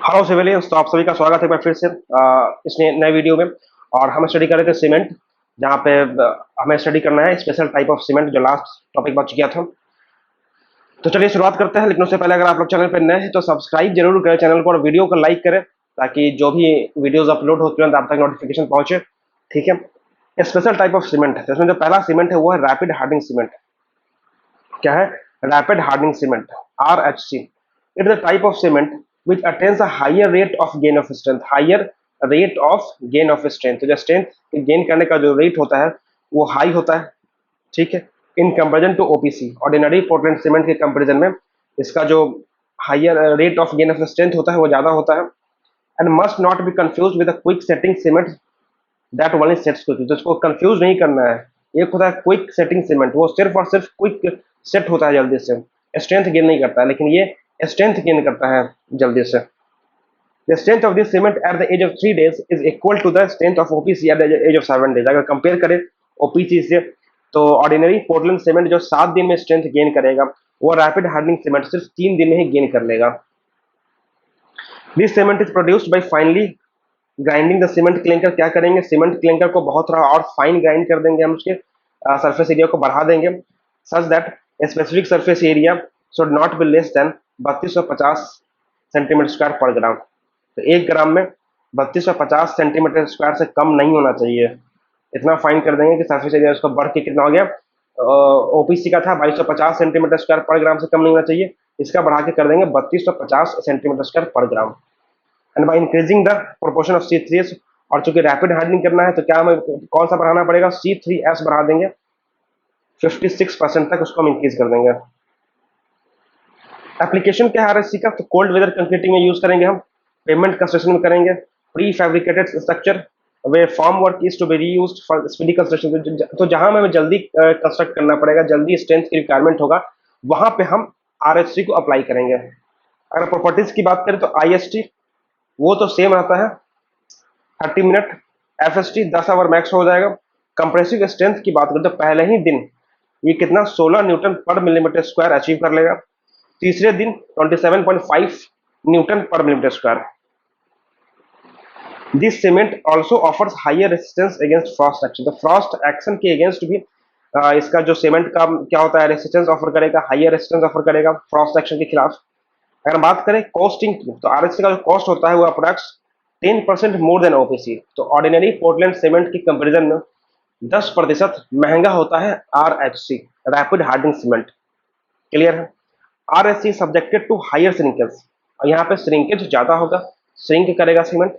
Hello civilians, तो आप सभी का स्वागत है एक बार फिर से इस नए वीडियो में। और हम स्टडी कर रहे थे सीमेंट, जहाँ पे हमें स्टडी करना है स्पेशल टाइप ऑफ सीमेंट, जो लास्ट टॉपिक बच गया था। तो चलिए शुरुआत करते हैं, लेकिन उससे पहले अगर आप लोग चैनल पर नए हैं तो सब्सक्राइब जरूर करें चैनल को और वीडियो को लाइक करें, ताकि जो भी वीडियोज अपलोड हो तुरंत आप तक नोटिफिकेशन पहुंचे। ठीक है। स्पेशल टाइप ऑफ सीमेंट है, तो इसमें जो पहला सीमेंट है वो है रैपिड हार्डनिंग सीमेंट। क्या है? Rapid hardening cement, RHC। It is a type of cement which attains a higher rate of gain of strength, higher rate of gain of strength। तो जो स्ट्रेंथ गेन करने का जो रेट होता है वो हाई होता है। ठीक है। इन कंपेरिजन टू ओपीसी, ऑर्डिनरी पोर्टलैंड सीमेंट के कंपेरिजन में इसका जो higher rate of gain of strength होता है वो ज्यादा होता है। And must not be confuse with quick setting cement that only sets quickly. तो इसको कंफ्यूज नहीं करना है। एक होता है क्विक सेटिंग सीमेंट, वो सिर्फ और सिर्फ क्विक सेट होता है जल्दी से, स्ट्रेंथ गेन नहीं करता है, लेकिन ये स्ट्रेंथ गेन करता है जल्दी से। The strength of this cement at the age of 3 days is equal to the strength of OPC at the age of 7 days। अगर कंपेयर करें OPC से, तो ऑर्डिनरी पोर्टलैंड सीमेंट जो 7 दिन में स्ट्रेंथ गेन करेगा, वो रैपिड हार्डनिंग सीमेंट सिर्फ 3 दिन में ही गेन कर लेगा। This cement is produced bye finally grinding the cement clinker. क्या करेंगे? सीमेंट क्लिंकर को बहुत थोड़ा और फाइन ग्राइंड कर देंगे हम, उसके सरफेस एरिया को बढ़ा देंगे, such that specific surface area should not be less then 3250 centimetre square per ग्राम। तो 1 ग्राम में 3250 सेंटीमीटर स्क्वायर से कम नहीं होना चाहिए। इतना फाइन कर देंगे कि सरफेस एरिया उसको बढ़ के कितना हो गया, ओपीसी का था 2250 सेंटीमीटर स्क्वायर पर ग्राम से कम नहीं होना चाहिए, इसका बढ़ा के कर देंगे 3250 centimetre square per gram. And by increasing the proportion of C3S, और चूंकि रैपिड हार्डनिंग करना है तो क्या हमें कौन सा बढ़ाना पड़ेगा? C3S बढ़ा देंगे, 56% तक उसको हम इंक्रीज कर देंगे। एप्लीकेशन क्या है RHC का? तो कोल्ड वेदर कंक्रीटिंग में यूज करेंगे हम, पेमेंट कंस्ट्रक्शन में करेंगे, pre fabricated structure where form work is to be reused for speedy construction. तो जहां हमें जल्दी कंस्ट्रक्ट करना पड़ेगा, जल्दी स्ट्रेंथ की रिक्वायरमेंट होगा, वहां पे हम RHC को अप्लाई करेंगे। अगर प्रॉपर्टीज की बात करें तो IST वो तो सेम रहता है 30 मिनट, FST 10 आवर मैक्स हो जाएगा। कंप्रेसिव स्ट्रेंथ की बात करें तो पहले ही दिन ये कितना 16 न्यूटन पर मिलीमीटर स्क्वायर अचीव कर लेगा, तीसरे दिन 27.5 न्यूटन पर millimetre square. This cement also offers higher resistance against frost action. तो फ्रॉस्ट एक्शन के अगेंस्ट भी इसका जो सीमेंट का क्या होता है, रेसिस्टेंस ऑफर करेगा, हायर रेसिस्टेंस ऑफर करेगा फ्रॉस्ट एक्शन के खिलाफ। अगर बात करें कॉस्टिंग की, तो RHC का जो कॉस्ट होता है वो अप्रॉक्स 10% मोर देन OPC। तो ऑर्डिनरी पोर्टलैंड सीमेंट की कंपेरिजन में 10% महंगा होता है RHC, rapid hardening cement. Clear है? RHC subjected to higher shrinkage, और यहाँ पे श्रिंकेज ज्यादा होगा, श्रिंक करेगा cement.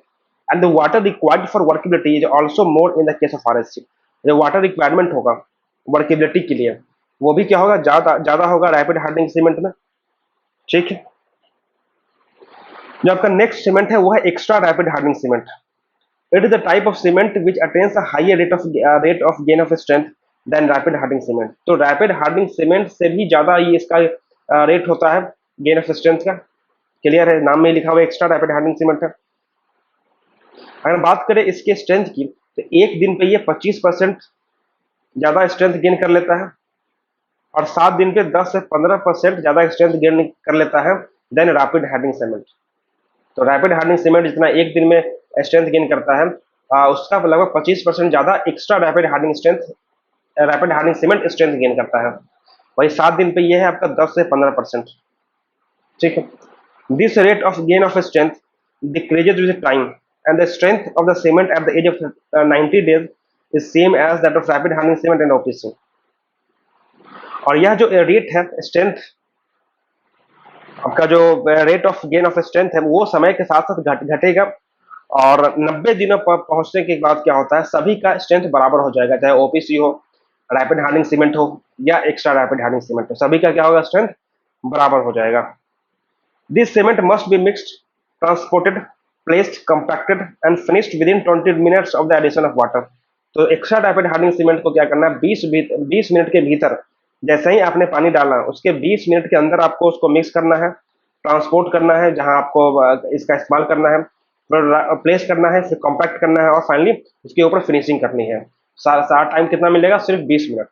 And the water required for workability is also more in the case of RHC। जो वाटर रिक्वायरमेंट होगा वर्केबिलिटी के लिए, वो भी क्या होगा, ज्यादा ज्यादा होगा रैपिड हार्डनिंग सीमेंट में। ठीक है। जो आपका नेक्स्ट सीमेंट है वो है extra rapid hardening cement. It is the type of cement which attains a higher rate of gain of strength than rapid hardening cement. तो रैपिड हार्डनिंग सीमेंट से भी ज्यादा ये इसका रेट होता है गेन ऑफ स्ट्रेंथ का। क्लियर है? नाम में लिखा हुआ एक्स्ट्रा रैपिड हार्डनिंग सीमेंट है। अगर बात करें इसके स्ट्रेंथ की, तो एक दिन पे ये 25% ज्यादा स्ट्रेंथ गेन कर लेता है, और 7 दिन पे 10 से 15% ज्यादा स्ट्रेंथ गेन कर लेता है देन रैपिड हार्डनिंग सीमेंट। तो रैपिड हार्डनिंग सीमेंट जितना एक दिन में स्ट्रेंथ गेन करता है, उसका लगभग 25% ज्यादा extra rapid hardening cement strength gain करता है। वही 7 दिन पे ये है आपका 10 से 15%। ठीक है। This rate of gain of strength decreases with time, and the strength of the cement at the age of 90 days is same as that of rapid hardening cement and OPC। और यह जो रेट है strength, आपका जो rate of gain of strength है, वो समय के साथ साथ घटेगा, और 90 दिनों पर पहुंचने के बाद क्या होता है, सभी का स्ट्रेंथ बराबर हो जाएगा, चाहे OPC हो, रैपिड हार्डनिंग सीमेंट हो, या एक्स्ट्रा रैपिड हार्डनिंग सीमेंट हो, सभी का क्या होगा, स्ट्रेंथ बराबर हो जाएगा। This cement must be mixed, transported, placed, compacted and finished within 20 minutes of the addition of water. तो एक्स्ट्रा रैपिड हार्डनिंग सीमेंट को क्या करना है, 20 मिनट के भीतर, जैसे ही आपने पानी डाला उसके 20 मिनट के अंदर आपको उसको मिक्स करना है, ट्रांसपोर्ट करना है जहां आपको इसका इस्तेमाल करना है, फिर प्लेस करना है, फिर कॉम्पैक्ट करना है, और फाइनली उसके ऊपर फिनिशिंग करनी है। सारा टाइम कितना मिलेगा, सिर्फ 20 minute.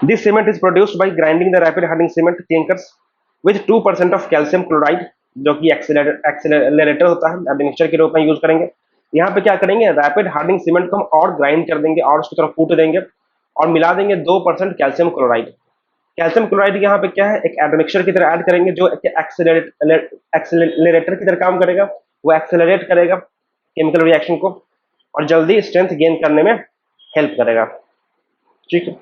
This cement is produced bye grinding the rapid hardening cement clinkers with 2% of calcium chloride जो कि एक्सेलरेटर होता है, एडमिक्सचर के रूप में यूज करेंगे। यहाँ पे क्या करेंगे, रैपिड हार्डनिंग सीमेंट को हम और ग्राइंड कर देंगे और उसकी तरफ कूट देंगे और मिला देंगे 2% कैल्शियम क्लोराइड। कैल्शियम क्लोराइड यहाँ पे क्या है, एक एडमिक्सचर की तरह ऐड करेंगे जो एक्सेलरेटर की तरह काम करेगा। वो एक्सेलरेट करेगा केमिकल रिएक्शन को और जल्दी स्ट्रेंथ गेन करने में हेल्प करेगा। ठीक है,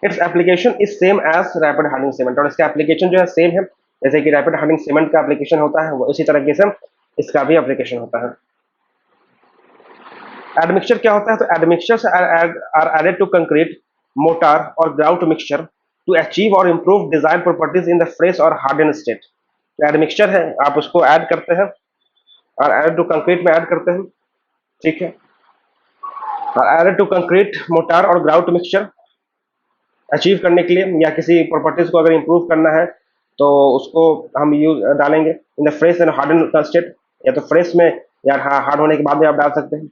its application is same as rapid hardening cement, और इसका एप्लीकेशन जो है सेम है, जैसे कि रैपिड हार्डनिंग सीमेंट का एप्लीकेशन होता है वो उसी तरीके से इसका भी एप्लीकेशन होता है। एडमिक्सचर क्या होता है, तो admixtures are added to concrete, mortar और ग्राउट मिक्सचर टू अचीव और improve desired properties in the fresh और हार्डन स्टेट। तो एडमिक्सचर है, आप उसको ऐड करते हैं और एडेड टू कंक्रीट में ऐड करते हैं। ठीक है, और एडेड टू कंक्रीट, मोटार और ग्राउट मिक्सचर अचीव करने के लिए या किसी प्रॉपर्टीज को अगर इंप्रूव करना है तो उसको हम यूज डालेंगे इन द फ्रेश एंड हार्डन का स्टेट, या तो फ्रेश में या हार्ड होने के बाद में आप डाल सकते हैं।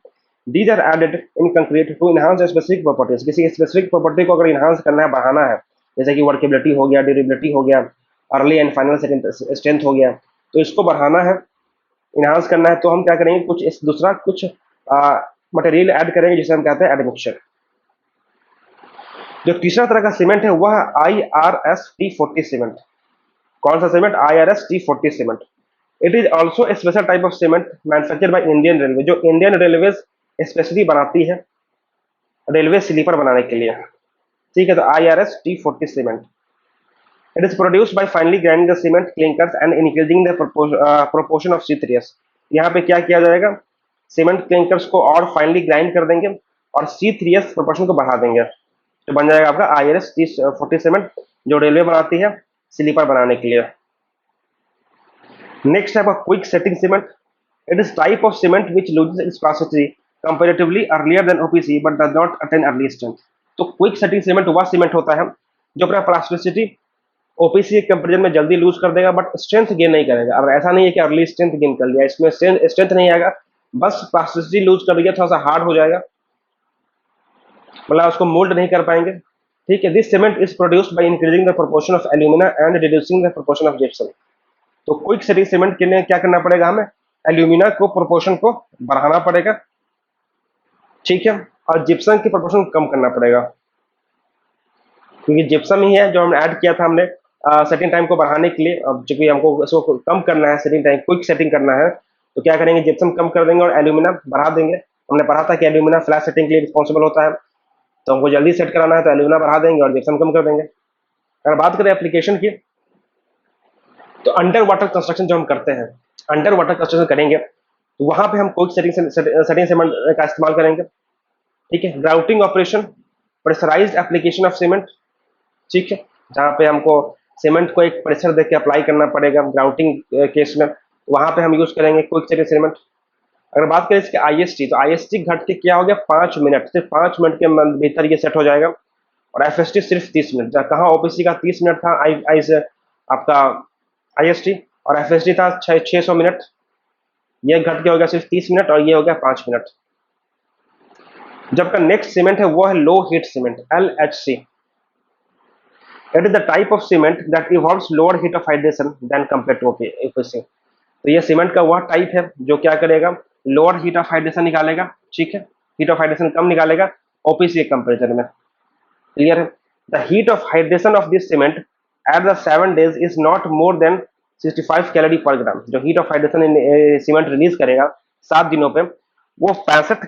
These are added in concrete to enhance specific properties, किसी स्पेसिफिक प्रॉपर्टी को अगर इनहांस करना है, बढ़ाना है, जैसे कि वर्केबिलिटी हो गया, ड्यूरेबिलिटी हो गया, अर्ली एंड फाइनल स्ट्रेंथ हो गया, तो इसको बढ़ाना है, इनहांस करना है, तो हम क्या करेंगे, कुछ इस दूसरा कुछ मटेरियल ऐड करेंगे जिसे हम कहते हैं एडमिक्सचर। जो तीसरा तरह का सीमेंट है वह IRS-T40 सीमेंट। कौन सा cement, IRS-T40 cement. It is also a special type of cement manufactured by Indian railway, जो इंडियन रेलवे स्पेशली बनाती है रेलवे स्लीपर बनाने के लिए। ठीक है, तो IRS-T40 cement. It is produced bye finally grinding the cement clinkers and increasing the proportion of C3S। यहाँ पे क्या किया जाएगा, सीमेंट क्लिंकर्स को और फाइनली ग्राइंड कर देंगे और C3S प्रोपोर्शन को बढ़ा देंगे, तो बन जाएगा आपका IRS-T40 सीमेंट, जो रेलवे बनाती है स्लीपर बनाने के लिए। Next type of quick setting cement. It is type of cement which loses its plasticity comparatively earlier than OPC but does not attain early strength. तो क्विक सेटिंग सीमेंट वह cement होता है जो अपना प्लास्टिसिटी OPC के comparison में जल्दी loose कर देगा बट स्ट्रेंथ गेन नहीं करेगा। और ऐसा नहीं है कि अर्ली स्ट्रेंथ गेन कर लिया, इसमें स्ट्रेंथ नहीं आएगा, बस प्लास्टिसिटी लूज कर दिया, थोड़ा सा हार्ड हो जाएगा, मतलब उसको मोल्ड नहीं कर पाएंगे। ठीक है, this cement is produced bye increasing the proportion of alumina and reducing the proportion of gypsum. तो क्विक सेटिंग सीमेंट के लिए क्या करना पड़ेगा, हमें एल्यूमिना को प्रोपोर्शन को बढ़ाना पड़ेगा, ठीक है, और जिप्सम की प्रोपोर्शन कम करना पड़ेगा, क्योंकि जिप्सम ही है जो हमने ऐड किया था हमने सेटिंग टाइम को बढ़ाने के लिए। अब चूंकि हमको इसको कम करना है, सेटिंग टाइम क्विक सेटिंग करना है, तो क्या करेंगे, जिप्सम कम कर देंगे और एल्यूमिना बढ़ा देंगे। हमने पढ़ा था कि एल्यूमिना फ्लैश सेटिंग के लिए रिस्पॉन्सिबल होता है, तो हमको जल्दी सेट कराना है तो एल्यूमिना बढ़ा देंगे और जिप्सम कम कर देंगे। अगर बात करें एप्लीकेशन की, तो अंडर वाटर कंस्ट्रक्शन जो हम करते हैं, अंडर वाटर कंस्ट्रक्शन करेंगे तो वहां पे हम क्विक सेटिंग सीमेंट का इस्तेमाल करेंगे। ठीक है, grouting operation, pressurised application of cement, ठीक है, जहाँ पे हमको सीमेंट को एक प्रेशर देके अप्लाई करना पड़ेगा ग्राउटिंग केस में, वहां पे हम यूज करेंगे क्विक सेटिंग सीमेंट। अगर बात करें इसके IST, तो IST घट के क्या हो गया, 5 मिनट, सिर्फ 5 मिनट के भीतर ये सेट हो जाएगा। और FST सिर्फ 30 मिनट, कहाँ OPC का 30 मिनट था आई से आपका IST, और FST था 600 मिनट, ये घट के हो गया सिर्फ 30 मिनट और ये हो गया 5 मिनट। जबकि नेक्स्ट सीमेंट है वो है low heat cement, LHC। It is the type of cement that evolves lower heat of hydration than compare to OPC। तो ये सीमेंट का वह टाइप है जो क्या करेगा, लोअर हीट ऑफ हाइड्रेशन निकालेगा, ठीक है, हीट ऑफ हाइड्रेशन कम निकालेगा OPC के कंपेरिजन में। क्लियर है, the heat of hydration of this cement at the 7 days is not more than 65 calorie पर ग्राम। जो heat of hydration cement release करेगा 7 दिनों पे, वो 65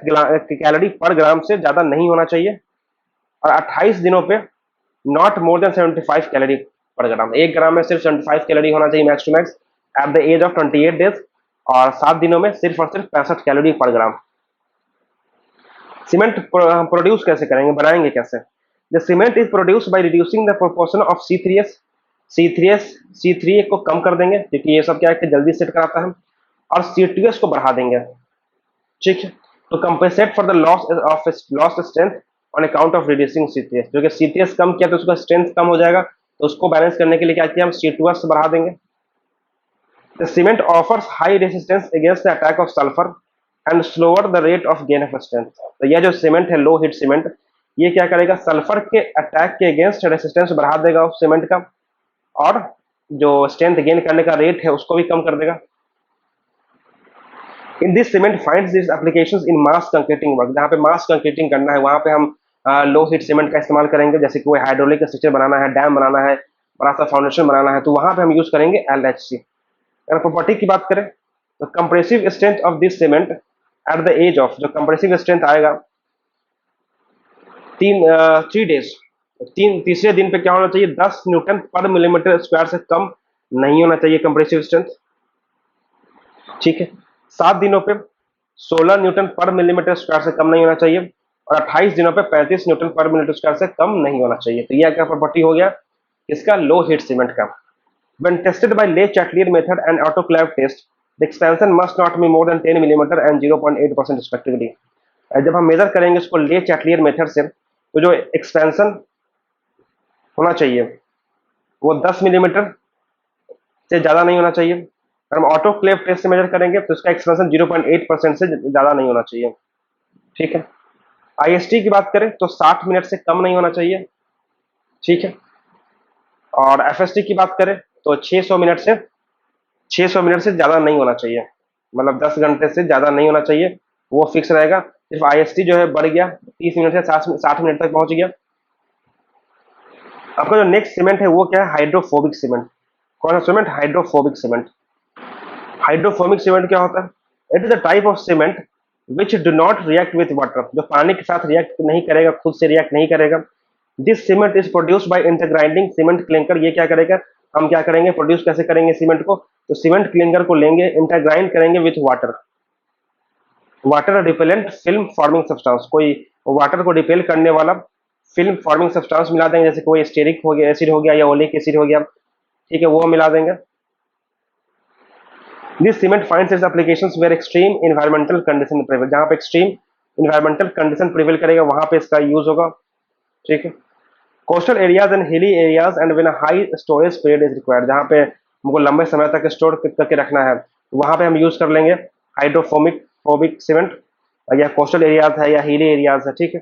कैलोरी पर ग्राम से ज्यादा नहीं होना चाहिए, और 28 दिनों पे नॉट मोर देन 75 कैलोरी पर ग्राम। 1 ग्राम में सिर्फ 75 कैलोरी होना चाहिए max to max at the age of 28 days, और 7 दिनों में सिर्फ और सिर्फ 65 कैलोरी पर ग्राम। सीमेंट प्रोड्यूस कैसे करेंगे, बनाएंगे कैसे। The cement is produce by reducing the proportion of C3 को कम कर देंगे, क्योंकि ये सब क्या है कि जल्दी सेट कराता है, और C2S को बढ़ा देंगे, ठीक है, तो compensate for the loss strength on account of reducing C3S। जो कि C3S कम किया तो उसका स्ट्रेंथ कम हो जाएगा, तो उसको बैलेंस करने के लिए क्या किया, हम C2S बढ़ा देंगे। The cement offers high resistance against the attack of sulphur and slower the rate of gain of strength. तो यह जो सीमेंट है लो हीट सीमेंट, ये क्या करेगा, सल्फर के अटैक के अगेंस्ट रेसिस्टेंस बढ़ा देगा उस सीमेंट का, और जो स्ट्रेंथ गेन करने का रेट है उसको भी कम कर देगा। In this cement finds this applications in mass concreting work, जहाँ पे मास कंक्रीटिंग करना है वहाँ पे हम लो हीट सीमेंट का इस्तेमाल करेंगे। जैसे कि कोई हाइड्रोलिक स्ट्रक्चर बनाना है, डैम बनाना है, बड़ा सा फाउंडेशन बनाना है, तो वहाँ पे हम यूज करेंगे LHC। अगर प्रॉपर्टी की बात करें तो compressive strength of this cement at the age of, जो कंप्रेसिव स्ट्रेंथ आएगा 3 डेज, तीसरे दिन पे क्या होना चाहिए, 10 न्यूटन पर मिलीमीटर स्क्वायर से कम नहीं होना चाहिए कंप्रेसिव स्ट्रेंथ। ठीक है, 7 दिनों पे 16 न्यूटन पर मिलीमीटर स्क्वायर से कम नहीं होना चाहिए, और 28 दिनों पे 35 न्यूटन पर मिलीमीटर स्क्वायर से कम नहीं होना चाहिए। तो यह क्या प्रॉपर्टी हो गया इसका, लो हीट सीमेंट का। When tested by Le-Chatelier method and autoclave test, the expansion must not be more than 10 mm and 0.8% respectively। जब हम मेजर करेंगे इसको ले चैटलियर मेथड से, तो जो एक्सपेंशन होना चाहिए वो 10 मिलीमीटर से ज़्यादा नहीं होना चाहिए। अगर हम ऑटोक्लेव टेस्ट से मेजर करेंगे तो इसका एक्सपेंशन 0.8% से ज़्यादा नहीं होना चाहिए। ठीक है, IST की बात करें तो 60 मिनट से कम नहीं होना चाहिए। ठीक है, और FST की बात करें तो 600 मिनट से ज़्यादा नहीं होना चाहिए, मतलब 10 घंटे से ज़्यादा नहीं होना चाहिए, वो फिक्स रहेगा। सिर्फ IST जो है बढ़ गया, 30 मिनट से 60 मिनट तक पहुंच गया। आपका जो नेक्स्ट सीमेंट है वो क्या है, हाइड्रोफोबिक सीमेंट। कौन सा cement, hydrophobic cement. Hydrophobic cement क्या होता है, it is a type of cement which do not react with water, जो पानी के साथ रिएक्ट नहीं करेगा, खुद से रिएक्ट नहीं करेगा। This cement is produced by intergrinding cement clinker. ये क्या करेगा, हम क्या करेंगे, प्रोड्यूस कैसे करेंगे सीमेंट को, तो सीमेंट क्लिंकर को लेंगे, इंटरग्राइंड करेंगे with water, water repellent film forming substance, कोई वाटर को रिपेल करने वाला फिल्म फॉर्मिंग सब्सटेंस मिला देंगे, जैसे कोई स्टेरिक हो गया, एसिड हो गया, या ओलिक एसिड हो गया। ठीक है, वो मिला देंगे। This cement finds its applications where extreme environmental condition prevail, जहां पे एक्सट्रीम एनवायरमेंटल कंडीशन प्रिवेल करेगा वहां पे इसका यूज होगा। ठीक है, coastal areas and hilly areas and when high storage period is required, जहां पे हमको लंबे समय तक स्टोर करके रखना है वहां पे हम यूज कर लेंगे हाइड्रोफोबिक फोबिक सीमेंट, या कोस्टल एरियाज है या हिली एरियाज है। ठीक है,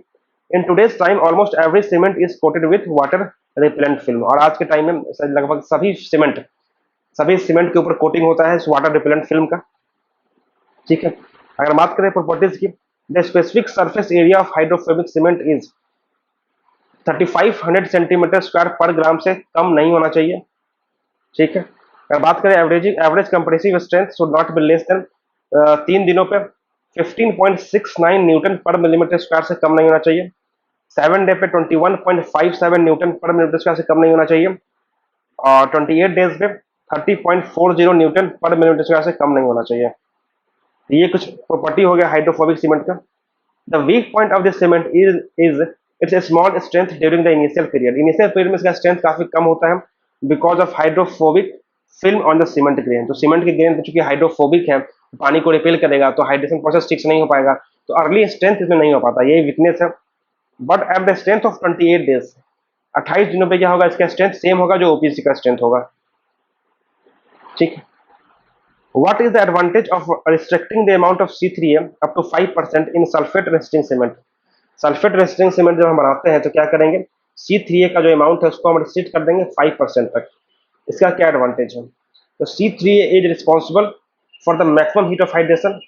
in today's time almost every cement is coated with water repellent film, और आज के टाइम में लगभग सभी सीमेंट के ऊपर कोटिंग होता है इस वाटर रिपेलेंट फिल्म का। ठीक है, अगर बात करें प्रॉपर्टीज की, the specific surface area of hydrophobic cement is 3500 centimetre square per ग्राम से कम नहीं होना चाहिए। ठीक है, अगर बात करें average compressive strength should not be less then 3 दिनों पे 15.69 न्यूटन पर मिलीमीटर स्क्वायर से कम नहीं होना चाहिए। 7 डे पे 21.57 न्यूटन पर मिलीमीटर स्क्वायर से कम नहीं होना चाहिए, और 28 डेज पे 30.40 न्यूटन पर मिलीमीटर स्क्वायर से कम नहीं होना चाहिए। ये कुछ प्रॉपर्टी हो गया हाइड्रोफोबिक सीमेंट का। The weak point of this cement is it's a small strength during the initial period. Initial period में इसका स्ट्रेंथ काफी कम होता है because of hydrophobic film on the cement grain. तो सीमेंट के ग्रेन चूंकि हाइड्रोफोबिक है, पानी को रिपेल करेगा, तो हाइड्रेशन प्रोसेस ठीक से नहीं हो पाएगा, तो अर्ली स्ट्रेंथ इसमें नहीं हो पाता, ये वीकनेस है। But at the strength of 28 days, 28 दिनों पे क्या होगा, इसका स्ट्रेंथ सेम होगा जो ओपीसी का स्ट्रेंथ होगा। ठीक है, what is the advantage of restricting the amount of C3A up to 5% in sulfate resisting cement? Sulphate resisting cement जब हम बनाते हैं तो क्या करेंगे, C3A का जो अमाउंट है उसको हम रिस्ट्रिक्ट कर देंगे 5% तक। इसका क्या एडवांटेज है, तो C3A is responsible for the maximum heat of hydration,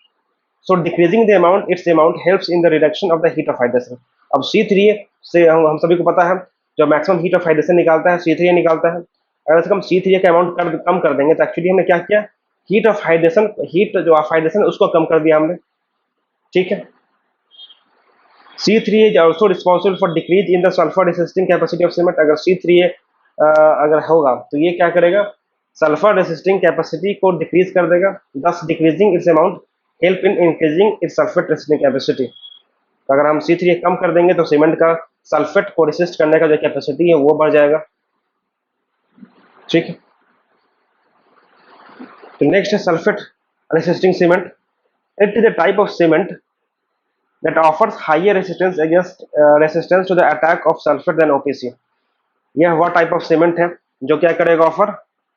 so decreasing the amount it's amount helps in the reduction of the heat of hydration. अब C3A से हम सभी को पता है जो मैक्सिमम हीट ऑफ हाइड्रेशन निकालता है C3A निकालता है। अगर हम C3A का अमाउंट कम कर देंगे तो एक्चुअली हमने क्या किया, हीट ऑफ हाइड्रेशन उसको कम कर दिया हमने। ठीक है, C3A is also responsible for decrease in the sulfur resisting capacity of cement। अगर C3A अगर होगा तो ये क्या करेगा, सल्फर रेसिस्टिंग कैपेसिटी को डिक्रीज कर देगा, दस decreasing it's amount help in increasing its sulphate resisting capacity. तो अगर हम C3A कम कर देंगे तो सीमेंट का सल्फेट को रेसिस्ट करने का जो कैपेसिटी है वो बढ़ जाएगा। ठीक है, तो नेक्स्ट है sulphate resisting cement. It is a type of cement that offers higher resistance to the attack of sulfate than OPC। यह वह टाइप ऑफ सीमेंट है जो क्या करेगा, ऑफर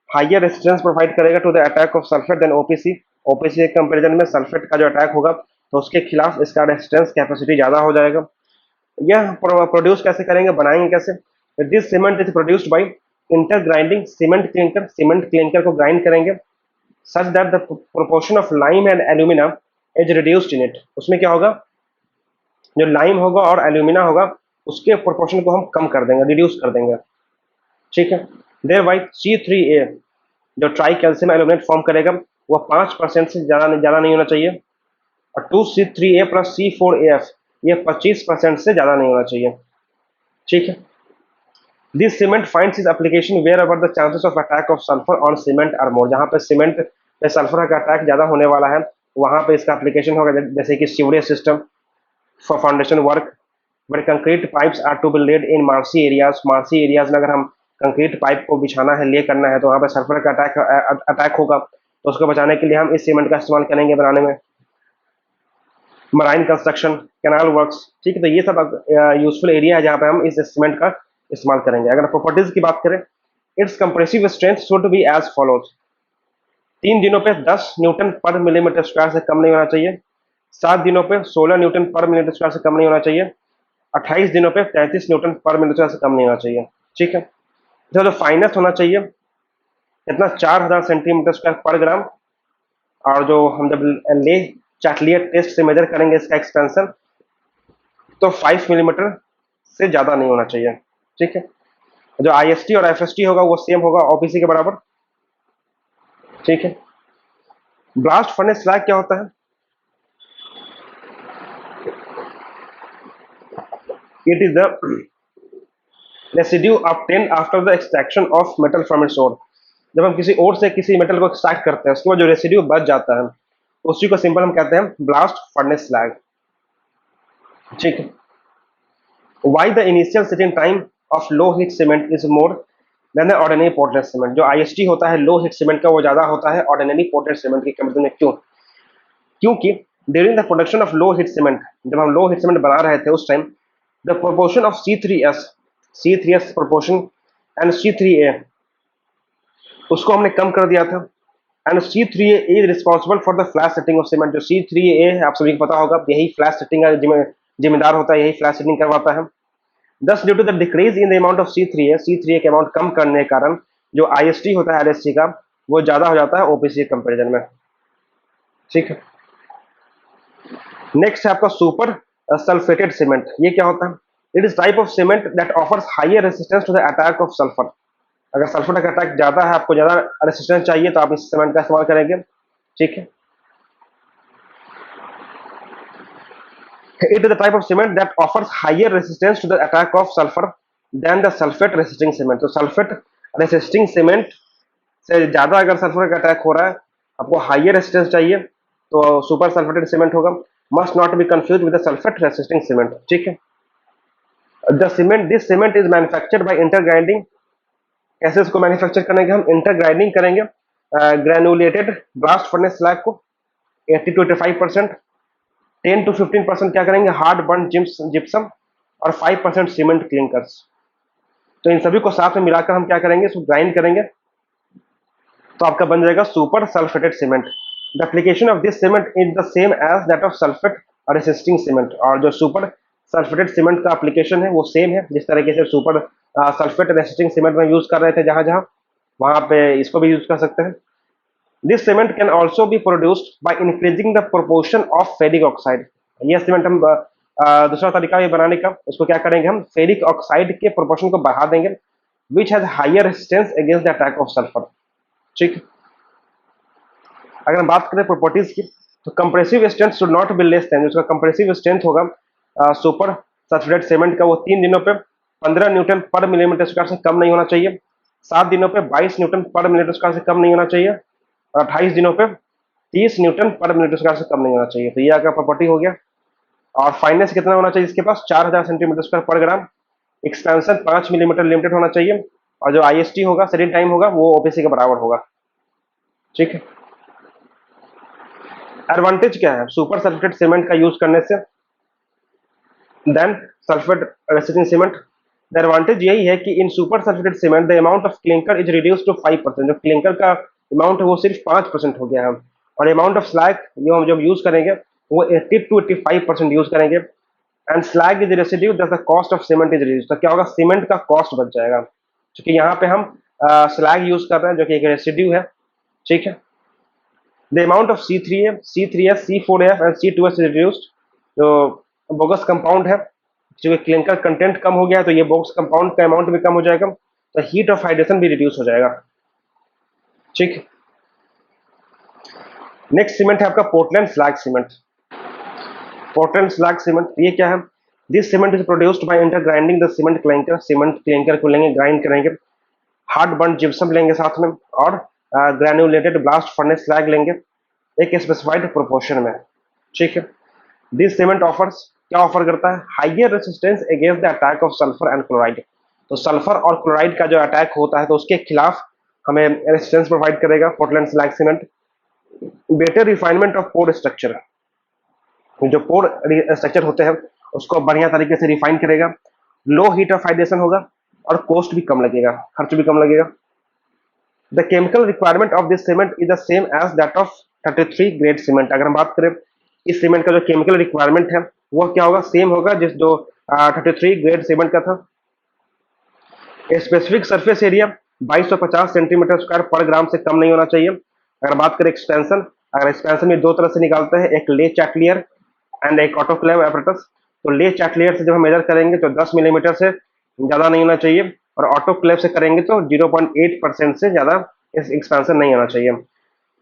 हाइयर रेजिस्टेंस प्रोवाइड करेगा to the attack of sulphate than OPC। OPC के comparison में sulphate का जो अटैक होगा तो उसके खिलाफ इसका रेजिस्टेंस कैपेसिटी ज्यादा हो जाएगा। यह प्रोड्यूस कैसे करेंगे, बनाएंगे कैसे, this cement is produced by intergrinding cement clinker को ग्राइंड करेंगे such that the proportion of lime and alumina is reduced in it, उसमें क्या होगा, जो लाइम होगा और एल्यूमिना होगा उसके प्रोपोर्शन को हम कम कर देंगे, रिड्यूस कर देंगे, ठीक है। देयर बाई C3A जो ट्राई कैल्शियम एल्यूमिनेट फॉर्म करेगा वो 5% से ज़्यादा नहीं होना चाहिए, और 2C3A प्लस C4AF ये 25% से ज़्यादा नहीं होना चाहिए, ठीक है। This cement finds is application wherever the chances of attack of sulphur on cement are more, जहाँ पे सीमेंट पे सल्फर का अटैक ज़्यादा होने वाला है वहाँ पे इसका एप्लीकेशन होगा, जैसे कि sewerage system for foundation work, where concrete pipes are to be laid in marshy areas, marshy areas में अगर हम कंक्रीट पाइप को बिछाना है, ले करना है, तो वहाँ पे सल्फर का अटैक होगा, तो उसको बचाने के लिए हम इस सीमेंट का इस्तेमाल करेंगे बनाने में। मराइन कंस्ट्रक्शन, कैनाल वर्क्स, ठीक है, तो ये सब यूजफुल एरिया है जहाँ पे हम इस सीमेंट का इस्तेमाल करेंगे। अगर प्रॉपर्टीज की बात करें, its compressive strength should be as follows, 3 दिनों पे 10 न्यूटन पर मिलीमीटर स्क्वायर से कम नहीं होना चाहिए, 7 दिनों पे 16 न्यूटन पर मिलीमीटर स्क्वायर से कम नहीं होना चाहिए, 28 दिनों पे 33 न्यूटन पर मिलीमीटर से कम नहीं होना चाहिए, ठीक है। जो फाइनेस्ट होना चाहिए कितना, 4000 सेंटीमीटर स्क्वायर पर ग्राम, और जो हम जब ले चैटलियर टेस्ट से मेजर करेंगे इसका एक्सपेंशन, तो 5 मिलीमीटर से ज्यादा नहीं होना चाहिए, ठीक है। जो IST और FST होगा वो सेम होगा OPC के बराबर, ठीक है। ब्लास्ट फर्नेस स्लैग क्या होता है, it is the residue obtained after the extraction of metal from its ore, जब हम किसी और से किसी मेटल को एक्सट्रैक्ट करते हैं उसके बाद जो रेसिड्यू बच जाता है उसी को सिंपल हम कहते हैं ब्लास्ट फर्नेस स्लैग, ठीक है। Why the initial setting time of low heat cement is more than the ordinary Portland cement, जो IST होता है लो हीट सीमेंट का वो ज्यादा होता है ऑर्डिनरी पोर्टलैंड सीमेंट के कंपेरिजन में, क्यों, क्योंकि during the production of low heat cement, जब हम लो हीट सीमेंट बना रहे थे उस time, the proportion of C3S proportion and C3A उसको हमने कम कर दिया था, and C3A is responsible for the flash setting of cement, जो C3A है आप सभी को पता होगा यही फ्लैश सेटिंग का जिम्मेदार होता है, यही फ्लैश सेटिंग करवाता है। Thus due to the decrease in the amount of C3A के अमाउंट कम करने के कारण जो IST होता है LSC का वो ज्यादा हो जाता है OPC के कंपेरिजन में, ठीक है। नेक्स्ट है आपका सुपर सल्फेटेड सीमेंट, ये क्या होता है, it is type of cement that offers higher resistance to the attack of sulphur, अगर सल्फर का अटैक ज्यादा है, आपको ज्यादा रेजिस्टेंस चाहिए तो आप इस सीमेंट का इस्तेमाल करेंगे, ठीक है। It is the type of cement that offers higher resistance to the attack of sulfur than the sulfate resisting cement, तो सल्फेट रेसिस्टिंग सीमेंट से ज्यादा अगर सल्फर का अटैक हो रहा है, आपको हाइयर रेजिस्टेंस चाहिए तो सुपर सल्फेटेड सीमेंट होगा, must not be confuse with the sulphate resisting cement, ठीक है। The cement, this cement is manufactured by intergrinding, कैसे इसको मैन्युफैक्चर करेंगे, हम इंटरग्राइंडिंग करेंगे ग्रेनुलेटेड ब्लास्ट फर्नेस स्लैग को 80 to 85%, 10 to 15% क्या करेंगे हार्ड बर्न जिप्सम, और 5% सीमेंट क्लिंकर्स, तो इन सभी को साथ में मिलाकर हम क्या करेंगे, इसको ग्राइंड करेंगे तो आपका बन जाएगा super sulphated cement. The application of this cement is the same as that of sulphate resisting cement, और जो सुपर सल्फेटेड सीमेंट का एप्लीकेशन है वो सेम है, जिस तरीके से सुपर सल्फेट रेसिस्टिंग सीमेंट में यूज कर रहे थे जहां जहां, वहां पे इसको भी यूज कर सकते हैं। This cement can also be produced by increasing the proportion of ferric oxide, यह सीमेंट हम दूसरा तरीका ये बनाने का, उसको क्या करेंगे हम फेरिक ऑक्साइड के प्रोपोर्शन को बढ़ा देंगे, which has higher resistance against the attack of sulphur, ठीक। अगर हम बात करें प्रॉपर्टीज की, तो compressive strength should not be less than, उसका कंप्रेसिव स्ट्रेंथ होगा सुपर सल्फेटेड सीमेंट का वो 3 दिनों पे 15 न्यूटन पर मिलीमीटर स्क्वायर से कम नहीं होना चाहिए, 7 दिनों पे 22 न्यूटन पर मिलीमीटर स्क्वायर से कम नहीं होना चाहिए, और 28 दिनों पे 30 न्यूटन पर मिलीमीटर स्क्वायर से कम नहीं होना चाहिए, तो ये आपका प्रॉपर्टी हो गया। और फाइनेंस कितना होना चाहिए इसके पास, 4000 सेंटीमीटर स्क्वायर पर ग्राम, एक्सपेंशन 5 मिलीमीटर लिमिटेड होना चाहिए, और जो IST होगा सेटिंग टाइम होगा वो OPC के बराबर होगा, ठीक है। एडवांटेज क्या है सुपर सल्फेटेड सीमेंट का यूज करने से then sulphate resisting cement, the advantage यही है कि in super sulphated cement the amount of clinker is reduce to 5%, जो क्लिंकर का अमाउंट है वो सिर्फ 5% हो गया है, और अमाउंट ऑफ स्लैग जो हम जब यूज करेंगे वो 80 to 85% यूज करेंगे, and slag is residue the cost of cement is reduce, तो क्या होगा सीमेंट का कॉस्ट बच जाएगा, क्योंकि यहाँ पे हम स्लैग यूज कर रहे हैं जो कि एक रेसिड्यू है, ठीक है। The amount of C3F, C4F and C2S is reduced. जो बोगस कंपाउंड है, जो क्लिंकर कंटेंट कम हो गया है तो ये बोगस कंपाउंड का अमाउंट भी कम हो जाएगा, तो हीट ऑफ हाइड्रेशन भी रिड्यूस हो जाएगा। ठीक। नेक्स्ट सीमेंट है आपका Portland slag cement. Portland slag cement ये क्या है? This cement is produced bye inter grinding the cement clinker. Cement clinker को लेंगे, ग्राइंड करेंगे, हार्ड बर्न जिप्सम लेंगे साथ में, और ग्रैन्युलेटेड ब्लास्ट फर्नेस स्लैग लेंगे एक स्पेसिफाइड प्रोपोर्शन में। ठीक है। दिस सीमेंट ऑफर्स, क्या ऑफर करता है? Higher resistance against the attack of sulphur and chloride. तो सल्फर और क्लोराइड का जो अटैक होता है तो उसके खिलाफ हमें रेसिस्टेंस प्रोवाइड करेगा Portland slag cement. Better refinement of pore structure, जो पोर स्ट्रक्चर होते हैं उसको बढ़िया तरीके से रिफाइन करेगा। लो हीट ऑफ हाइड्रेशन होगा और कॉस्ट भी कम लगेगा, खर्च भी कम लगेगा। The chemical requirement of this cement is the same as that of 33 grade cement. अगर हम बात करें इस सीमेंट का जो केमिकल रिक्वायरमेंट है वो क्या होगा? सेम होगा जिस जो 33 ग्रेड सीमेंट का था। Specific surface area 2250 centimetre square per ग्राम से कम नहीं होना चाहिए। अगर बात करें एक्सपेंशन, अगर एक्सपेंशन में दो तरह से निकालते हैं, एक ले चैटलियर एंड एक ऑटोक्लेव एपरेटस। तो ले चैटलियर से जब हम मेजर करेंगे तो 10 मिलीमीटर से ज्यादा नहीं होना चाहिए, और ऑटोक्लेव से करेंगे तो 0.8% से ज्यादा इस एक्सपेंशन नहीं होना चाहिए।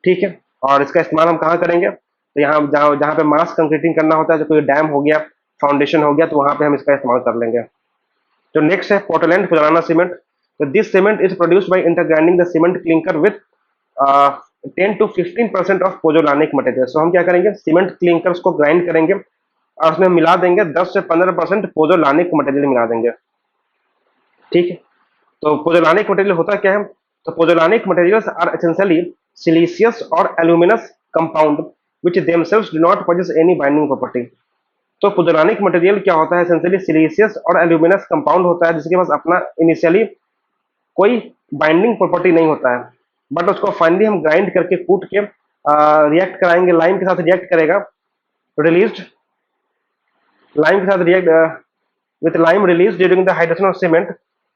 ठीक है। और इसका इस्तेमाल हम कहाँ करेंगे? तो यहाँ जहाँ जहाँ पे मास कंक्रीटिंग करना होता है, जो कोई डैम हो गया, फाउंडेशन हो गया, तो वहां पे हम इसका इस्तेमाल कर लेंगे। तो नेक्स्ट है पोर्टलैंड पोजोलाना सीमेंट। तो this cement is produced by intergrinding the cement clinker with 10 to 15% of pozzolanic material. So हम क्या करेंगे? सीमेंट क्लिंकर्स को ग्राइंड करेंगे और उसमें मिला देंगे 10 से 15% पोजोलानिक मटेरियल मिला देंगे। ठीक है। तो पोजोलानिक मटेरियल होता क्या है? तो pozzolanic materials are essentially siliceous और aluminous compound which themselves do not possess any binding property। तो पोजोलानिक मटेरियल क्या होता है? एसेंशियली सिलिशियस और एल्यूमिनस कंपाउंड होता है जिसके पास अपना इनिशियली कोई बाइंडिंग प्रॉपर्टी नहीं होता है, बट उसको फाइनली हम ग्राइंड करके कूट के रिएक्ट कराएंगे, लाइम के साथ रिएक्ट करेगा, रिलीज्ड लाइम के साथ react with lime release during the hydration of cement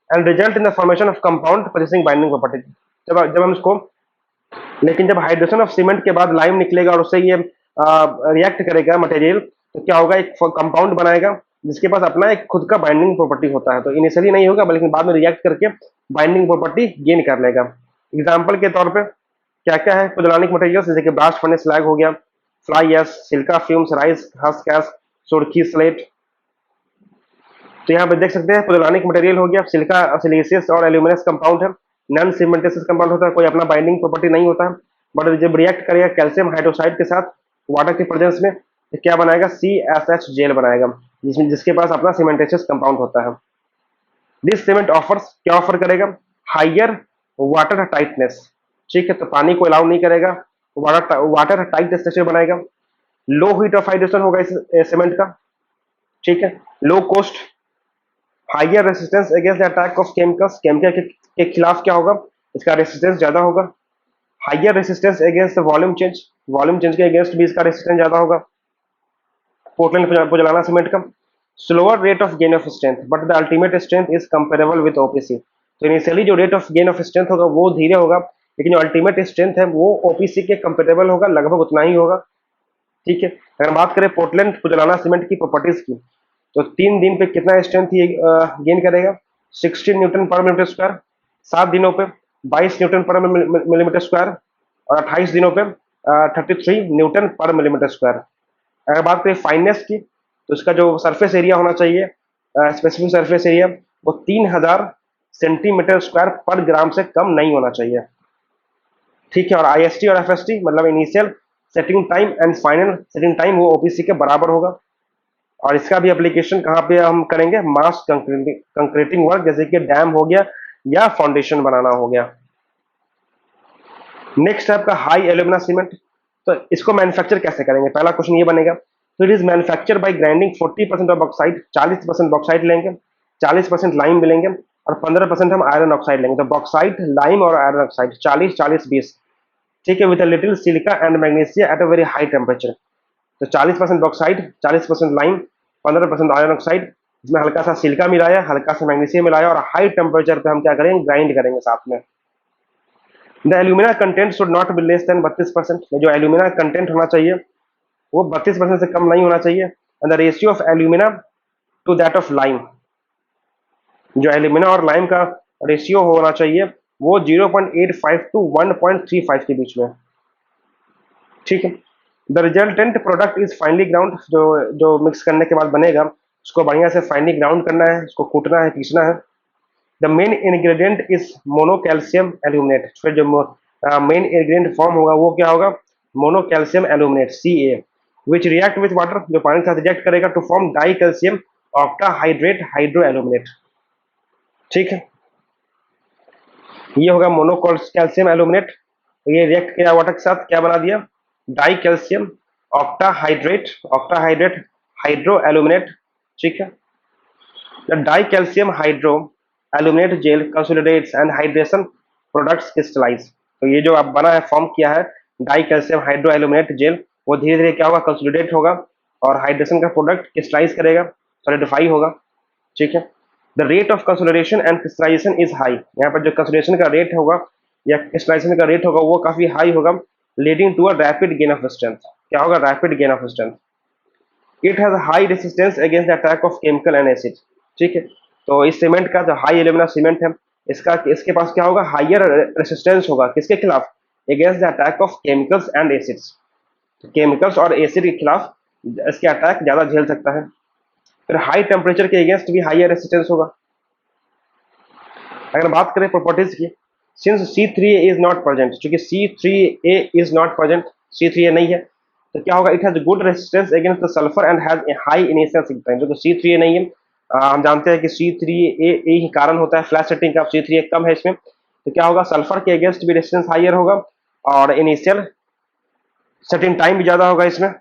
and result in the formation of compound possessing binding property. जब हम इसको, लेकिन जब हाइड्रेशन ऑफ सीमेंट के बाद लाइम निकलेगा और उससे ये रिएक्ट करेगा मटेरियल, तो क्या होगा? एक कंपाउंड बनाएगा जिसके पास अपना एक खुद का बाइंडिंग प्रॉपर्टी होता है। तो इनिशियली नहीं होगा, बल्कि बाद में रिएक्ट करके बाइंडिंग प्रॉपर्टी गेन कर लेगा। एग्जाम्पल के तौर पे क्या क्या है पोजोलानिक मटेरियल्स? जैसे कि ब्लास्ट फर्नेस स्लैग हो गया, fly ash, silica fumes, rice husk gas, surkhi slate. तो यहाँ पे देख सकते हैं पोजोलानिक मटेरियल हो गया, सिलिका सिलिशियस और एल्यूमिनस कंपाउंड है, नॉन सीमेंटेसियस कंपाउंड होता है, कोई अपना बाइंडिंग प्रॉपर्टी नहीं होता है, बट जब रिएक्ट करेगा कैल्शियम हाइड्रोक्साइड के साथ वाटर के प्रेजेंस में, तो क्या बनाएगा? CSH जेल बनाएगा, जिसमें जिसके पास अपना सीमेंटेशियस कंपाउंड होता है। दिस सीमेंट ऑफर्स, क्या ऑफर करेगा? Higher water tightness. ठीक है। तो पानी को अलाउ नहीं करेगा, वाटर टाइट स्ट्रक्चर बनाएगा। लो हीट ऑफ हाइड्रेशन होगा इस सीमेंट का। ठीक है। Low cost, higher resistance against the attack of chemicals. Chemical के खिलाफ क्या होगा? इसका रेसिस्टेंस ज्यादा होगा। Higher resistance against volume change, volume change के अगेंस्ट भी इसका रेसिस्टेंस ज्यादा होगा पोर्टलैंड पोजोलाना सीमेंट का। Slower rate of gain of strength, but the ultimate strength is comparable with OPC। तो इनिशियली जो rate of gain of strength होगा वो धीरे होगा, लेकिन जो अल्टीमेट स्ट्रेंथ है वो OPC के कंपेरेबल होगा, लगभग उतना ही होगा। ठीक है। अगर बात करें पोर्टलैंड पोजोलाना सीमेंट की प्रॉपर्टीज की, तो 3 दिन पे कितना स्ट्रेंथ ये गेन करेगा? 16 न्यूटन पर मिलीमीटर स्क्वायर। 7 दिनों पे 22 न्यूटन पर मिलीमीटर स्क्वायर, और 28 दिनों पे 33 न्यूटन पर मिलीमीटर स्क्वायर। अगर बात करें फाइननेस की, तो इसका जो सरफेस एरिया होना चाहिए, स्पेसिफिक सरफेस एरिया, वो 3000 सेंटीमीटर स्क्वायर पर ग्राम से कम नहीं होना चाहिए। ठीक है। और IST और FST मतलब initial setting time and final setting time वो OPC के बराबर होगा। और इसका भी एप्लीकेशन कहाँ पे हम करेंगे? मास कंक्रीटिंग वर्क, जैसे कि डैम हो गया या फाउंडेशन बनाना हो गया। नेक्स्ट है आपका हाई एल्यूमिना सीमेंट। तो इसको मैन्युफैक्चर कैसे करेंगे? पहला क्वेश्चन ये बनेगा। तो it is manufacture by grinding 40% of bauxite, 40% bauxite लेंगे, 40% लाइम भी लेंगे, और 15% हम आयरन ऑक्साइड लेंगे। तो बॉक्साइट, लाइम और आयरन ऑक्साइड 40-40-20। ठीक है। With a little silica and magnesia at a very high temperature. तो 40% बॉक्साइट, 40% लाइम, 15% आयरन ऑक्साइड, इसमें हल्का सा सिलिका मिलाया, हल्का सा मैग्नीशियम मिलाया, और हाई टेम्परेचर पे हम क्या करेंगे? ग्राइंड करेंगे साथ में। The alumina content should not be less then 32%। जो एल्यूमिना कंटेंट होना चाहिए वो 32% से कम नहीं होना चाहिए। And the ratio of alumina to that of lime, जो एल्यूमिना और लाइम का रेशियो होना चाहिए वो 0.85 टू 1.35 के बीच में। ठीक है। The resultant product is finally ground, जो मिक्स करने के बाद बनेगा उसको बढ़िया से फाइनली ग्राउंड करना है, उसको कूटना है, पीसना है। The main ingredient is monocalcium aluminate. फिर जो मेन इंग्रेडिएंट फॉर्म होगा वो क्या होगा, monocalcium aluminate Ca, which react with water, जो पानी के साथ रिएक्ट करेगा to form dicalcium octahydrate hydro aluminate. ठीक है, ये होगा मोनोकैल्शियम एल्यूमिनेट। ये रिएक्ट किया वाटर के साथ क्या बना दिया, dicalcium octahydrate octahydrate hydro aluminate. ठीक है। The dicalcium hydro aluminate gel consolidates and hydration products crystallize. तो ये जो अब बना है, फॉर्म किया है dicalcium hydro aluminate gel, वो धीरे धीरे क्या होगा, कंसोलिडेट होगा और हाइड्रेशन का प्रोडक्ट क्रिस्टलाइज करेगा, सॉलिडिफाई होगा। ठीक है। The rate of consolidation and crystallization is high. यहाँ पर जो कंसोलिडेशन का रेट होगा या क्रिस्टलाइजेशन का रेट होगा वो काफी हाई होगा, leading to a rapid gain of strength. क्या होगा, rapid gain of strength. It has high resistance against the attack of chemical and acid. ठीक है। तो इस सीमेंट का जो हाई एल्यूमिना सीमेंट है, इसके पास क्या होगा, हाइयर रेसिस्टेंस होगा किसके खिलाफ, against the attack of chemicals and acids. Chemicals और एसिड के खिलाफ इसके अटैक ज्यादा झेल सकता है। फिर हाई टेम्परेचर के अगेंस्ट भी हाइयर रेसिस्टेंस होगा। अगर बात करें प्रॉपर्टीज की, since C3A is not present, चूंकि C3A is not present, C3A नहीं है, तो क्या होगा, it has good resistance against the sulphur and has a high initial significance. जो C3A नहीं है, हम जानते हैं कि C3A ही कारण होता है फ्लैश सेटिंग का, C3A कम है इसमें, तो क्या होगा, सल्फर के अगेंस्ट भी रेसिस्टेंस हाइयर होगा और इनिशियल सेटिंग टाइम भी ज्यादा होगा इसमें।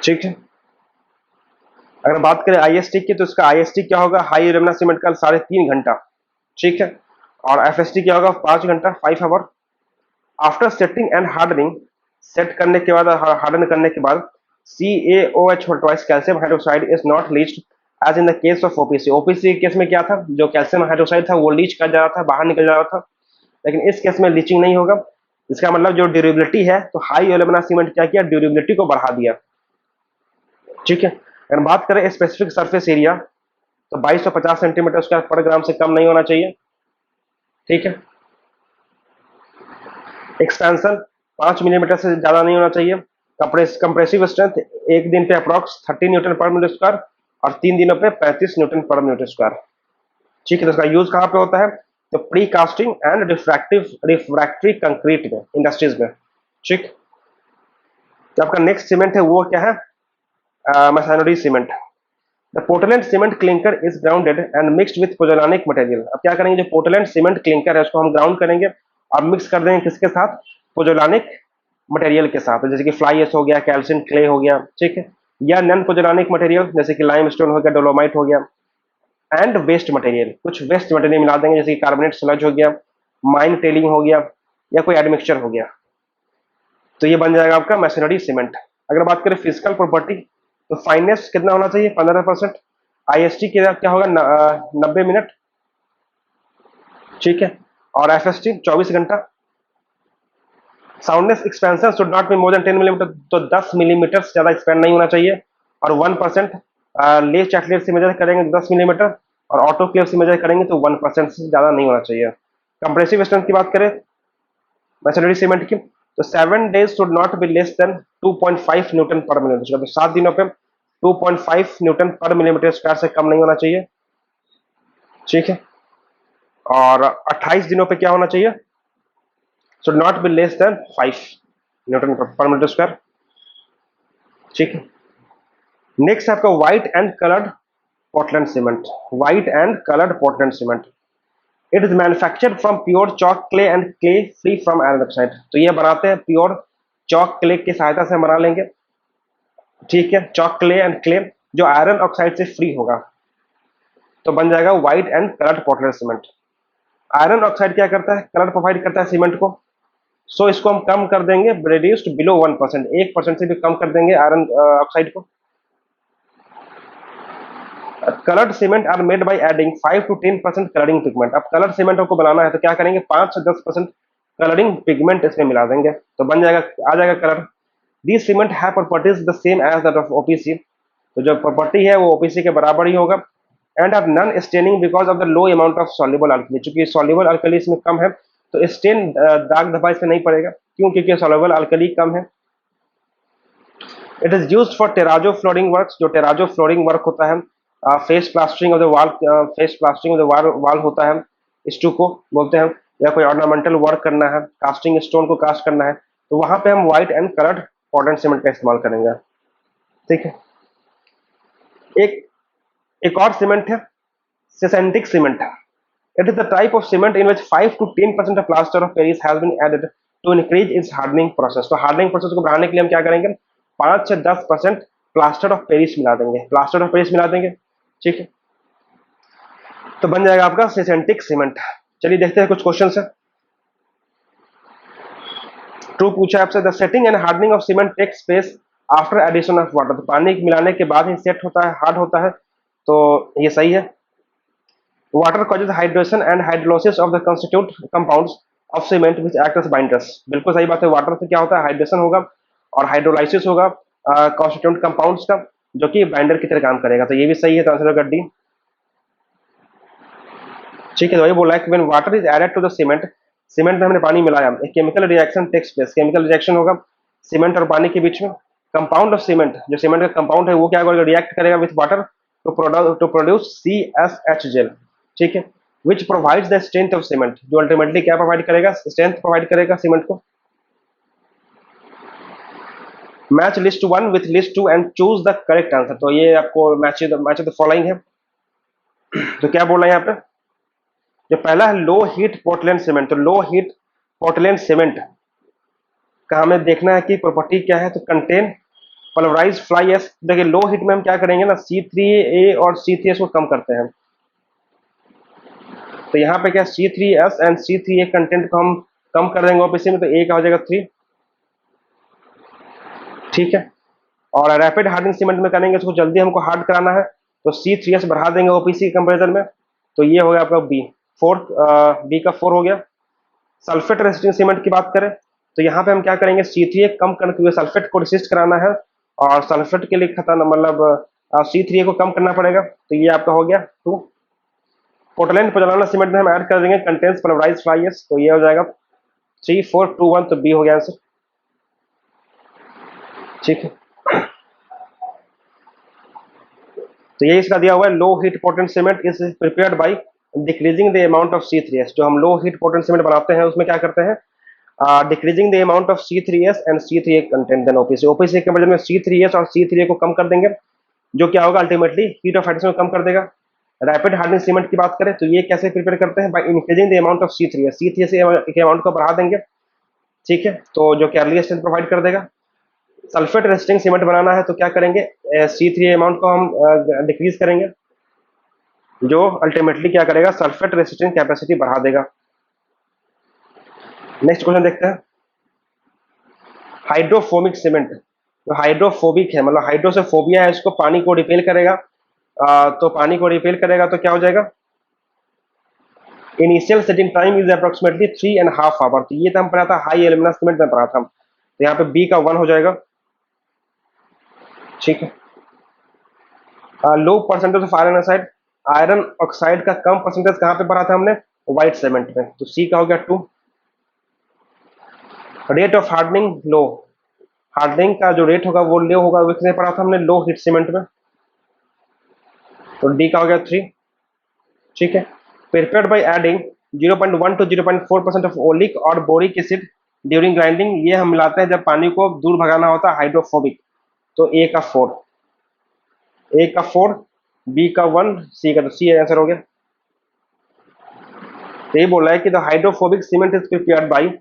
ठीक है। अगर बात करें IST की, तो इसका IST क्या होगा, हाई एल्यूमिना सीमेंट का 3.5 घंटा। ठीक है। और FST क्या होगा, 5 घंटा, 5 hour. After setting and hardening, set करने के बाद, हार्डन करने के बाद, CaOH twice calcium hydroxide is not leached as in the case of OPC। OPC के केस में क्या था, जो कैल्शियम हाइड्रोक्साइड था वो लीच कर जा रहा था, बाहर निकल जा रहा था, लेकिन इस केस में लीचिंग नहीं होगा। इसका मतलब जो ड्यूरेबिलिटी है, तो हाई एल्यूमिना सीमेंट क्या किया, ड्यूरेबिलिटी को बढ़ा दिया। ठीक है। अगर बात करें स्पेसिफिक सरफेस एरिया, तो 2250 सेंटीमीटर स्क्वायर पर ग्राम से कम नहीं होना चाहिए। ठीक है। एक्सपेंशन 5 मिलीमीटर से ज्यादा नहीं होना चाहिए। कंप्रेसिव स्ट्रेंथ एक दिन पे अप्रॉक्स 30 न्यूटन पर मीटर स्क्वायर और 3 दिनों पे 35 न्यूटन पर मीटर स्क्वायर। ठीक है। तो इसका यूज कहाँ पे होता है, तो pre casting and refractory concrete में, इंडस्ट्रीज में। ठीक। तो आपका नेक्स्ट सीमेंट है वो क्या है, masonry cement. The Portland cement clinker is grounded and mixed with पोजोलानिक material. अब क्या करेंगे, जो पोर्टलैंड सीमेंट क्लिंकर है उसको हम ग्राउंड करेंगे और मिक्स कर देंगे किसके साथ, पोजोलानिक मटेरियल के साथ, जैसे कि फ्लाई एश हो गया, कैल्शियम क्ले हो गया। ठीक है। या नॉन पोजोलानिक मटेरियल जैसे कि लाइम स्टोन हो गया, डोलोमाइट हो गया। एंड वेस्ट मटेरियल, कुछ वेस्ट मटेरियल मिला देंगे जैसे कि कार्बोनेट स्लज हो गया, माइन टेलिंग हो गया, या कोई एडमिक्सचर हो गया। तो ये बन जाएगा आपका मैसोनरी सीमेंट। अगर बात करें फिजिकल प्रॉपर्टी, तो फाइनेस कितना होना चाहिए, 15%। IST क्या होगा, 90 मिनट। ठीक है। और FST 24 घंटा। Soundness expansion should not be more than 10 millimetre, तो 10 मिलीमीटर से ज्यादा एक्सपेंड नहीं होना चाहिए। और 1% लेस चैटलेट से मेजर करेंगे तो 10 मिलीमीटर, और ऑटोक्लेव से मेजर करेंगे तो 1% से ज्यादा नहीं होना चाहिए। कंप्रेसिव स्ट्रेंथ की बात करें मैसोनरी सीमेंट की, तो 7 days should not be less then 2.5 Newton पर मिलीमीटर। तो 7 दिनों पे 2.5 न्यूटन पर मिलीमीटर स्क्वायर से कम नहीं होना चाहिए। ठीक है। और 28 दिनों पे क्या होना चाहिए, should not be less than 5 Newton पर मीटर स्क्वायर। ठीक है। नेक्स्ट आपका white and coloured Portland cement. White and coloured Portland cement, it is manufactured from pure chalk clay and clay free from iron oxide. तो ये बनाते हैं pure chalk clay की सहायता से बना लेंगे। ठीक है। चॉक क्ले एंड क्ले जो आयरन ऑक्साइड से फ्री होगा, तो बन जाएगा white and coloured Portland cement. Iron oxide क्या करता है, कलर प्रोवाइड करता है सीमेंट को। सो इसको हम कम कर देंगे, रिड्यूस्ड बिलो 1%, 1% से भी कम कर देंगे आयरन ऑक्साइड को। Coloured cement are made by adding 5 to 10% colouring pigment. अब कलर्ड सीमेंट को बनाना है तो क्या करेंगे, 5 से 10% कलरिंग पिगमेंट इसमें मिला देंगे तो बन जाएगा, आ जाएगा colour. This cement has properties the same as that of OPC, तो जो प्रॉपर्टी है वो ओपीसी के बराबर ही होगा। And are non staining because of the low amount of soluble alkali, चूंकि सॉल्युबल अल्कली इसमें कम है तो स्टेन दाग धब्बा इसमें नहीं पड़ेगा, क्यों, क्योंकि सॉल्युबल अल्कली कम है। It is used for terrazzo flooring work, जो टेराजो फ्लोरिंग वर्क होता है, face plastering of the wall, face plastering of the wall होता है, स्टूको बोलते हैं, या कोई ऑर्नामेंटल वर्क करना है, कास्टिंग स्टोन को कास्ट करना है, तो वहां पे हम white and coloured Portland cement का इस्तेमाल करेंगे। ठीक है, एक एक और सीमेंट है सिसेंटिक cement. It is the type of cement in which 5 to 10% of plaster of Paris has been added to increase its hardening process. तो हार्डनिंग प्रोसेस को बढ़ाने के लिए हम क्या करेंगे, 5 से 10% प्लास्टर ऑफ पेरिस मिला देंगे, प्लास्टर ऑफ पेरिस मिला देंगे। ठीक है, तो बन जाएगा आपका सिसेंटिक सीमेंट। चलिए देखते हैं कुछ क्वेश्चन है। ट्रू पूछा आपसे, the setting and hardening of cement takes place after addition of water, तो पानी मिलाने के बाद ही सेट होता है, हार्ड होता है, तो ये सही है। Water causes hydration and hydrolysis of the constitute compounds of cement which act as binders, बिल्कुल सही बात है। वाटर से क्या होता है, हाइड्रेशन होगा और हाइड्रोलाइसिस होगा कॉन्स्टिट्यूट कंपाउंड्स का, जो कि बाइंडर की तरह काम करेगा, तो ये भी सही है, तो आंसर होगा डी। ठीक है, तो ये बोला है कि when water is added to the cement, cement में हमने पानी मिलाया, एक chemical reaction takes place, chemical reaction होगा सीमेंट और पानी के बीच में। कंपाउंड ऑफ सीमेंट, जो सीमेंट का कंपाउंड है वो क्या करेगा, रिएक्ट करेगा with water to produce CsH gel. ठीक है, which provides the strength of cement, जो अल्टीमेटली क्या प्रोवाइड करेगा, स्ट्रेंथ प्रोवाइड करेगा सीमेंट को। Match list 1 with list 2 and choose the correct answer, तो ये आपको मैच द फॉलोइंग है। तो क्या बोल रहे हैं यहाँ पे, जो पहला है लो हीट पोर्टलैंड सीमेंट, तो लो हीट पोर्टलैंड सीमेंट का हमें देखना है कि प्रॉपर्टी क्या है, तो कंटेन पल्वराइज फ्लाई एश। देखिए लो हीट में हम क्या करेंगे ना, C3A और C3S को कम करते हैं, तो यहाँ पे क्या C3S एंड C3A कंटेंट को हम कम कर देंगे ओपीसी में, तो A का हो जाएगा 3। ठीक है, और रैपिड हार्डनिंग सीमेंट में करेंगे, उसको जल्दी हमको हार्ड कराना है, तो C3S बढ़ा देंगे ओपीसी कंपेरिजन में, तो ये हो गया आपका बी का 4 हो गया। सल्फेट रेसिस्टिंग सीमेंट की बात करें तो यहाँ पे हम क्या करेंगे, C3A कम करके हुए सल्फेट को रेसिस्ट कराना है, और सल्फेट के लिए खतरा मतलब C3A को कम करना पड़ेगा, तो ये आपका हो गया 2। पोर्टलैंड पोज़ोलाना सीमेंट में हम ऐड कर देंगे कंटेन्स पल्वराइज्ड फ्लाई एश, तो ये हो जाएगा 3 4 2 1, तो बी हो गया आंसर। ठीक है, तो ये इसका दिया हुआ है, low heat Portland cement is prepared by decreasing the amount of C3S। जो हम लो हीट पोर्टलैंड सीमेंट बनाते हैं उसमें क्या करते हैं, decreasing the amount of C3S and C3A content then OPC, OPC के बदले में C3S और C3A को कम कर देंगे, जो क्या होगा अल्टीमेटली हीट ऑफ एडिशन को कम कर देगा। रैपिड हार्डनिंग सीमेंट की बात करें तो ये कैसे प्रिपेयर करते हैं, bye increasing the amount of C3S, C3S के अमाउंट को बढ़ा देंगे। ठीक है, तो जो कि अर्ली स्ट्रेंथ प्रोवाइड कर देगा। सल्फेट रेसिस्टिंग सीमेंट बनाना है तो क्या करेंगे, C3A अमाउंट को हम डिक्रीज करेंगे, जो अल्टीमेटली क्या करेगा, सल्फेट रेसिस्टिंग कैपेसिटी बढ़ा देगा। नेक्स्ट क्वेश्चन देखते हैं, हाइड्रोफोबिक सीमेंट, जो हाइड्रोफोबिक है मतलब हाइड्रो से फोबिया है, इसको पानी को रिपेल करेगा, तो पानी को रिपेल करेगा तो क्या हो जाएगा, initial setting time is approximately 3.5 hour, तो ये तो हम पढ़ा था हाई एल्यूमिना सीमेंट में पढ़ा था, तो यहाँ पे बी का 1 हो जाएगा। ठीक है, low percentage of iron oxide, iron oxide का कम परसेंटेज कहाँ पे पढ़ा था हमने, व्हाइट सीमेंट में, तो सी का हो गया 2। Rate of hardening low, hardening का जो रेट होगा वो लो होगा, किसने पढ़ा था हमने, लो हीट सीमेंट में, तो डी का हो गया 3। ठीक है, prepared by adding 0.1 to 0.4% of oleic और बोरिक एसिड ड्यूरिंग ग्राइंडिंग, ये हम मिलाते हैं जब पानी को दूर भगाना होता है, हाइड्रोफोबिक, तो ए का 4, ए का 4, बी का 1, सी का, तो सी आंसर हो गया। तो ये बोला है कि the hydrophobic cement is prepared by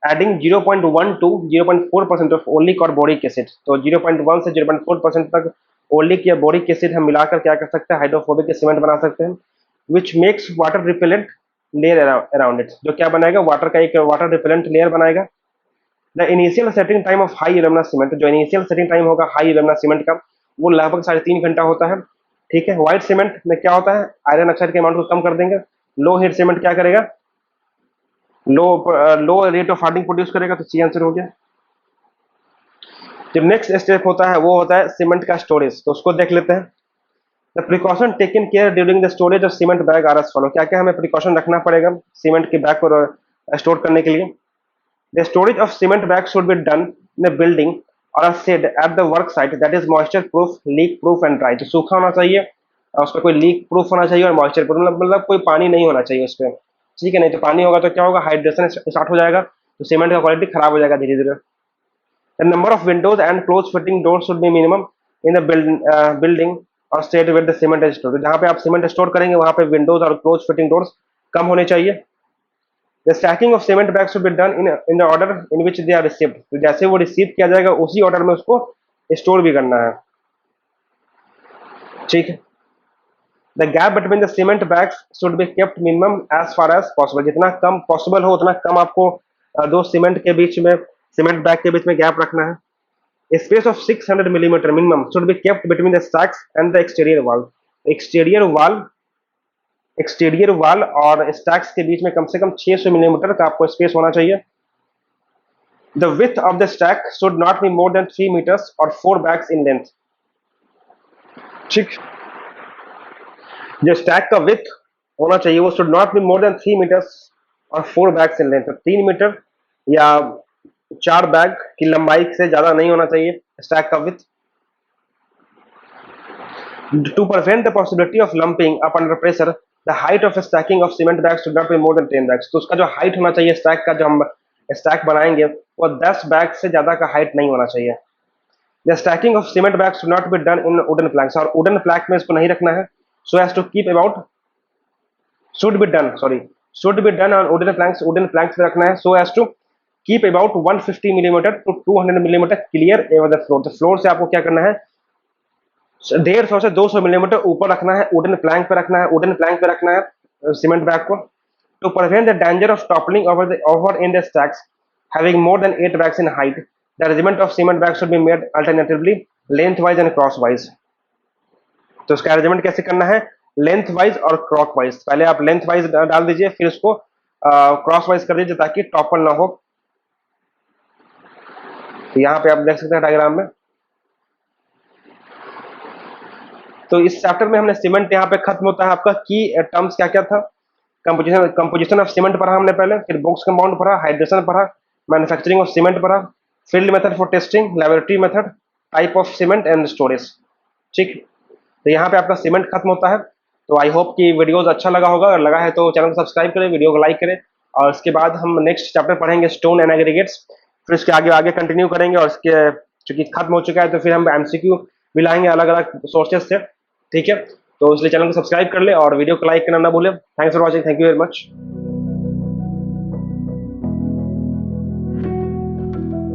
adding 0.1 to 0.4% of oleic और बोरिक एसिड, तो 0.1 से 0.4% तक ओलिक या बोरिक एसिड हम मिलाकर क्या कर सकते हैं, हाइड्रोफोबिक सीमेंट बना सकते हैं, which makes water repellent layer around it, जो क्या बनाएगा, वाटर का एक वाटर रिपेलेंट लेयर बनाएगा। The initial setting time of high alumina cement, जो इनिशियल सेटिंग टाइम होगा हाई एल्यूमिना सीमेंट का वो लगभग 3.5 घंटा होता है, ठीक है। व्हाइट सीमेंट में क्या होता है, आयरन ऑक्साइड के अमाउंट को कम कर देंगे। लो हीट सीमेंट क्या करेगा, लो लो रेट ऑफ हार्डनिंग प्रोड्यूस करेगा, तो सी आंसर हो गया। जो नेक्स्ट स्टेप होता है वो होता है सीमेंट का स्टोरेज, तो उसको देख लेते हैं। The precaution taken care during the storage of cement bag R S follow, क्या क्या हमें प्रिकॉशन रखना पड़ेगा सीमेंट के बैग को स्टोर करने के लिए। The storage of cement bag should be done in a building और a shed at the work site that is moisture proof, leak proof and dry, तो सूखा होना चाहिए और उसका कोई लीक प्रूफ होना चाहिए और मॉइस्चर प्रूफ, मतलब कोई पानी नहीं होना चाहिए उस पर, ठीक है। नहीं तो पानी होगा तो क्या होगा, हाइड्रेशन स्टार्ट हो जाएगा, तो सीमेंट का क्वालिटी खराब हो जाएगा धीरे धीरे। The number of windows and close fitting doors should be minimum in the building or state where the cement is stored, जहाँ पे आप सीमेंट स्टोर करेंगे वहाँ पे विंडोज और क्लोज फिटिंग डोर्स कम होने चाहिए। The stacking of cement bags should be done in the order in which they are received, तो जैसे वो रिसीव किया जाएगा उसी ऑर्डर में उसको स्टोर भी करना है, ठीक है। The gap between the cement bags should be kept minimum as far as possible, जितना कम पॉसिबल हो उतना कम आपको दो सीमेंट के बीच में, सीमेंट बैग के बीच में गैप रखना है। A space of 600 millimeter minimum should be kept between the stacks and the exterior wall. Exterior wall और स्टैक्स के बीच में कम से कम 600 मिलीमीटर का आपको स्पेस होना चाहिए। The width of the stack should not be more than 3 meters or 4 bags in length. ठीक, जो स्टैक का विथ होना चाहिए वो should not be more than 3 meters और 4 bags in length, तो 3 मीटर या 4 बैग की लंबाई से ज्यादा नहीं होना चाहिए स्टैक का with. To prevent the possibility of lumping up under pressure, the height of stacking of cement bags should not be more than 10 bags, तो उसका जो हाइट होना चाहिए स्टैक का, जो हम स्टैक बनाएंगे वो 10 बैग से ज्यादा का हाइट नहीं होना चाहिए। The stacking of cement bags should not be done in wooden planks, और wooden plank में इसको नहीं रखना है, so as to keep about should be done on wooden planks में रखना है, so as to keep about 150 millimeter to 200 millimeter clear over the floor, तो फ्लोर से आपको क्या करना है 150 से 200 मिलीमीटर ऊपर रखना है, वुडन प्लैंक पे रखना है सीमेंट बैग को। To prevent the danger of toppling over in the stacks having more than 8 bags in height, the arrangement of cement bag should be made alternatively lengthwise and crosswise, तो उसका arrangement कैसे करना है, lengthwise और crosswise, पहले आप length wise डाल दीजिए फिर उसको क्रॉस वाइज कर दीजिए ताकि टॉपल ना हो। तो यहाँ पे आप देख सकते हैं डायग्राम में। तो इस चैप्टर में हमने सीमेंट यहाँ पे खत्म होता है, आपका की टर्म्स क्या क्या था, कंपोजिशन ऑफ सीमेंट पढ़ा हमने पहले, फिर बॉक्स कंपाउंड पढ़ा, हाइड्रेशन पढ़ा, मैन्युफैक्चरिंग ऑफ सीमेंट पढ़ा, field method for testing, laboratory method, type of cement and storage, ठीक। तो यहाँ पे आपका सीमेंट खत्म होता है। तो आई होप कि वीडियोस अच्छा लगा होगा, अगर लगा है तो चैनल को सब्सक्राइब करें, वीडियो को लाइक करें, और उसके बाद हम नेक्स्ट चैप्टर पढ़ेंगे स्टोन एंड एग्रीगेट्स, फिर इसके आगे आगे कंटिन्यू करेंगे, और इसके चूंकि खत्म हो चुका है तो फिर हम एमसीक्यू भी लाएंगे अलग अलग सोर्सेज से, ठीक है। तो इसलिए चैनल को सब्सक्राइब कर ले और वीडियो को लाइक करना ना भूले। Thanks for watching, thank you very much.